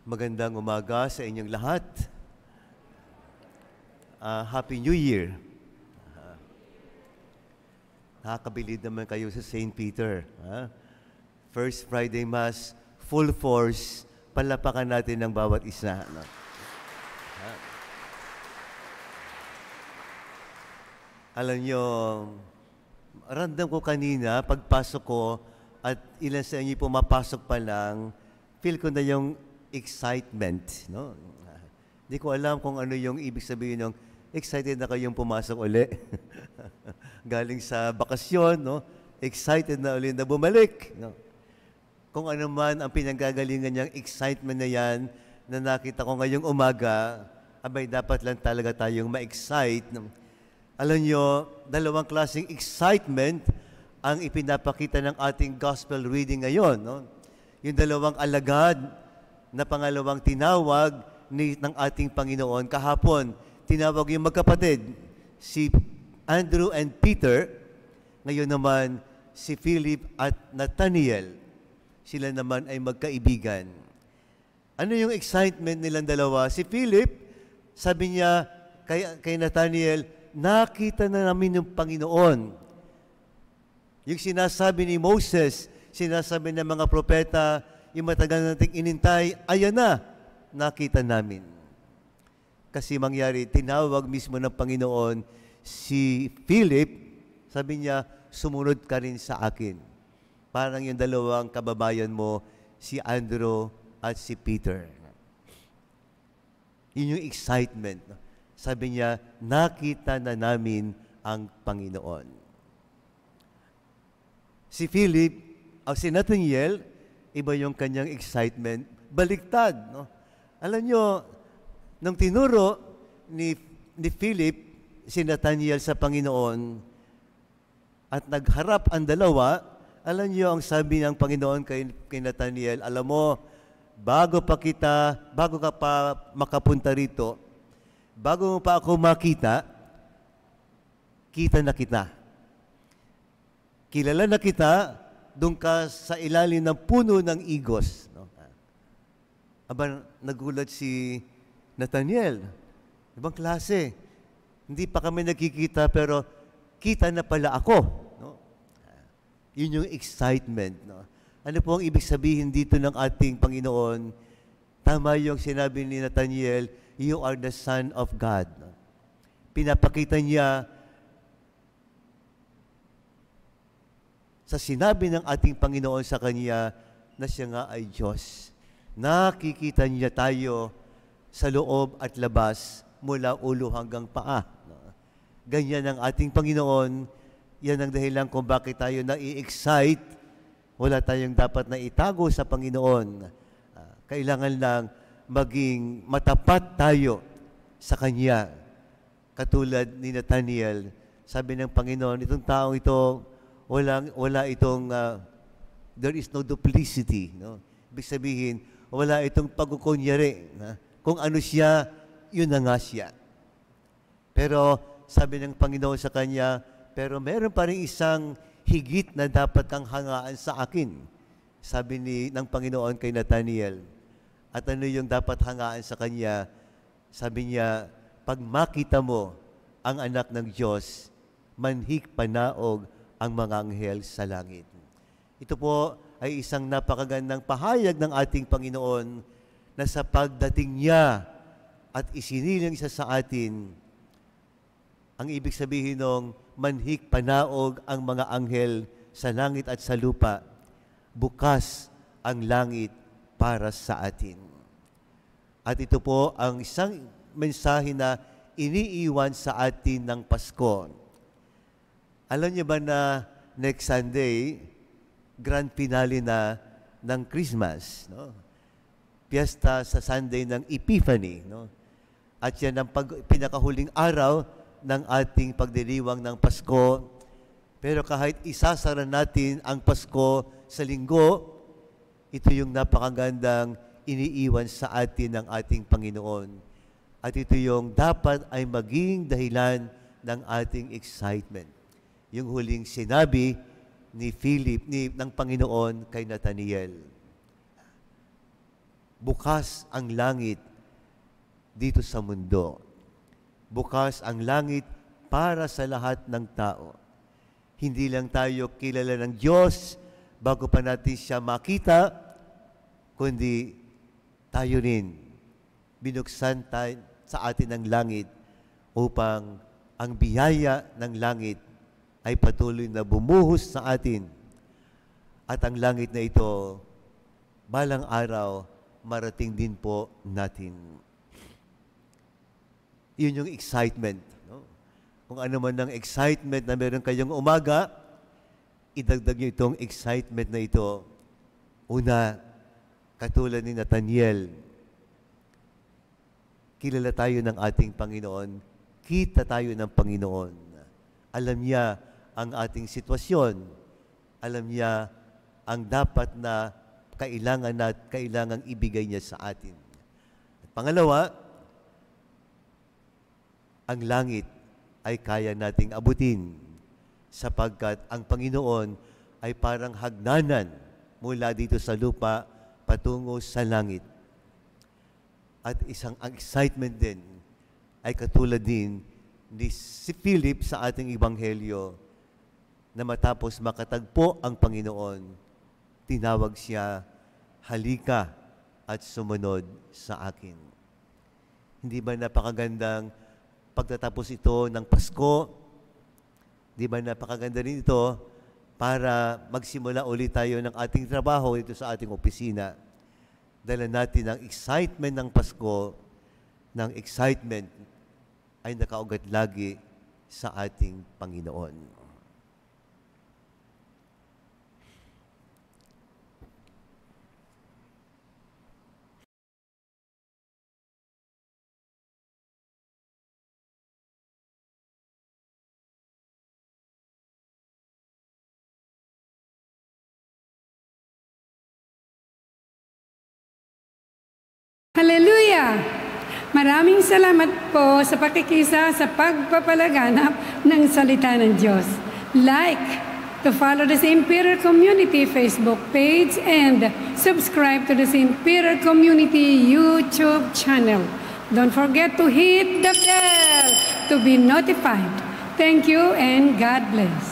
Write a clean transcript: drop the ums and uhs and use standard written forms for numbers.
Magandang umaga sa inyong lahat. Happy New Year. Nakakabilib naman kayo sa St. Peter. First Friday Mass, full force, palapakan natin ng bawat isa. Alam nyo, random ko kanina, pagpasok ko, at ilan sa inyo pumapasok pa lang, feel ko na yung excitement. No? Hindi ko alam kung ano yung ibig sabihin ng excited na kayong pumasok uli. Galing sa bakasyon, no? Excited na uli na bumalik. No? Kung ano man ang pinanggagalingan niyang excitement na yan, na nakita ko ngayong umaga, abay dapat lang talaga tayong ma-excite. No? Alam nyo, dalawang klaseng excitement ang ipinapakita ng ating gospel reading ngayon. No? Yung dalawang alagad na pangalawang tinawag ng ating Panginoon kahapon. Tinawag yung magkapatid, si Andrew and Peter. Ngayon naman, si Philip at Nathaniel. Sila naman ay magkaibigan. Ano yung excitement nilang dalawa? Si Philip, sabi niya kay Nathaniel, nakita na namin yung Panginoon. Yung sinasabi ni Moses, sinasabi ng mga propeta, yung matagal nating inintay, ayan na, nakita namin. Kasi mangyari, tinawag mismo ng Panginoon si Philip, sabi niya, sumunod ka rin sa akin. Parang yung dalawang kababayan mo, si Andrew at si Peter. Yun yung excitement. Sabi niya, nakita na namin ang Panginoon. Si Philip, si Nathaniel, iba yung kanyang excitement, baliktad. No? Alam nyo, nung tinuro ni Philip, si Nathaniel sa Panginoon, at nagharap ang dalawa, alam nyo ang sabi ng Panginoon kay Nathaniel, alam mo, bago ka pa makapunta rito, bago mo pa ako makita, kita na kita. Kilala na kita, doon ka sa ilalim ng puno ng igos. No? Aba, nagulat si Nathaniel. Ibang klase. Hindi pa kami nagkikita, pero kita na pala ako. No? Yun yung excitement. No? Ano po ang ibig sabihin dito ng ating Panginoon? Tama yung sinabi ni Nathaniel, you are the Son of God. No? Pinapakita niya sa sinabi ng ating Panginoon sa Kanya na siya nga ay Diyos. Nakikita niya tayo sa loob at labas mula ulo hanggang paa. Ganyan ang ating Panginoon. Yan ang dahilan kung bakit tayo nai-excite. Wala tayong dapat na itago sa Panginoon. Kailangan lang maging matapat tayo sa Kanya. Katulad ni Nathaniel, sabi ng Panginoon, itong taong ito, wala itong, there is no duplicity. No? Ibig sabihin, wala itong pagkukunyari. Kung ano siya, yun na nga siya. Pero sabi ng Panginoon sa kanya, pero meron pa rin isang higit na dapat kang hangaan sa akin. Sabi ng Panginoon kay Nathaniel. At ano yung dapat hangaan sa kanya? Sabi niya, pag makita mo ang anak ng Diyos, manhik panaog ang mga anghel sa langit. Ito po ay isang napakagandang pahayag ng ating Panginoon na sa pagdating niya at isinilang isa sa atin, ang ibig sabihin ng manhik panaog ang mga anghel sa langit at sa lupa, bukas ang langit para sa atin. At ito po ang isang mensahe na iniiwan sa atin ng Pasko. Alam niyo ba na next Sunday, grand finale na ng Christmas, no? Piyesta sa Sunday ng Epiphany, no? At yan ang pinakahuling araw ng ating pagdiriwang ng Pasko. Pero kahit isasara natin ang Pasko sa linggo, ito yung napakagandang iniiwan sa atin ng ating Panginoon. At ito yung dapat ay maging dahilan ng ating excitement. Yung huling sinabi ni Philip, ng Panginoon kay Nathaniel. bukas ang langit dito sa mundo. Bukas ang langit para sa lahat ng tao. Hindi lang tayo kilala ng Diyos bago pa natin siya makita, kundi tayo rin binuksan sa atin ang langit upang ang biyaya ng langit ay patuloy na bumuhos sa atin. At ang langit na ito, balang araw, marating din po natin. Yun yung excitement. No? Kung ano man ang excitement na meron kayong umaga, idagdag nyo itong excitement na ito. Una, katulad ni Nathaniel, kilala tayo ng ating Panginoon, kita tayo ng Panginoon. Alam niya ang ating sitwasyon. Alam niya ang dapat na kailangang ibigay niya sa atin. At pangalawa, ang langit ay kaya nating abutin sapagkat ang Panginoon ay parang hagdanan mula dito sa lupa patungo sa langit. At ang excitement din ay katulad din ni si Philip sa ating Ebanghelyo na matapos makatagpo ang Panginoon, tinawag siya, halika at sumunod sa akin. Hindi ba napakagandang pagtatapos ito ng Pasko? Di ba napakaganda rin ito para magsimula ulit tayo ng ating trabaho dito sa ating opisina? Dala natin ang excitement ng Pasko, ng excitement ay nakaugat lagi sa ating Panginoon. Hallelujah! Maraming salamat po sa pakikisa sa pagpapalaganap ng salita ng Diyos. Like to follow the St. Peter Community Facebook page and subscribe to the St. Peter Community YouTube channel. Don't forget to hit the bell to be notified. Thank you and God bless.